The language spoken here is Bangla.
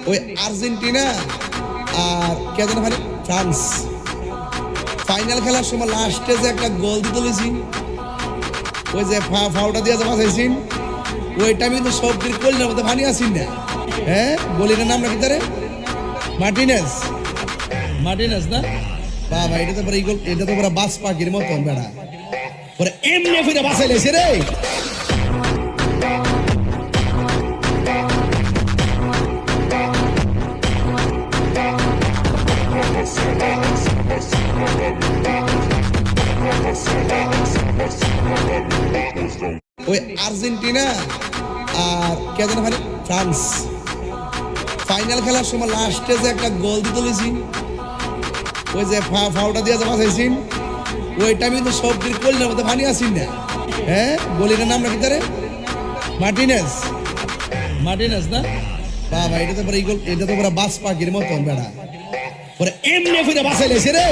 ওই আর্জেন্টিনা আর কে যেন ভাই ফ্রান্স ফাইনাল খেলার সময় লাস্টে যে একটা গোল দিতে তুলেছি, ওই যে ফাউটা দিয়ে যে বাঁচাইছিন, ওইটা আমি কিন্তু সবজির কলিনার মধ্যে ভানি আসিন না। হ্যাঁ, গলিটার নাম নাকি তারে মার্টিনেজ, মার্টিনেজ না বাবা, এটা তো পুরো ইগল, এটা তো পুরো বাস পাখির মতন বেড়া, পরে এমনি ফিরে বাঁচাই লেছে রে। ওই আর্জেন্টিনা আর কে যেন ভাই ফ্রান্স ফাইনাল খেলার সময় লাস্টে যে একটা গোল দিতে তুলেছি, ওই যে ফাউটা দিয়ে যে বাঁচাইছিন, ওইটা আমি কিন্তু সবজির কলিনার মধ্যে ভানি আসিন না। হ্যাঁ, গলিটার নাম নাকি তারে মার্টিনেজ, মার্টিনেজ না বাবা, এটা তো পুরো ইগল, এটা তো পুরো বাস পাখির মতন বেড়া, পরে এমনি ফিরে বাঁচাই লেছে রে।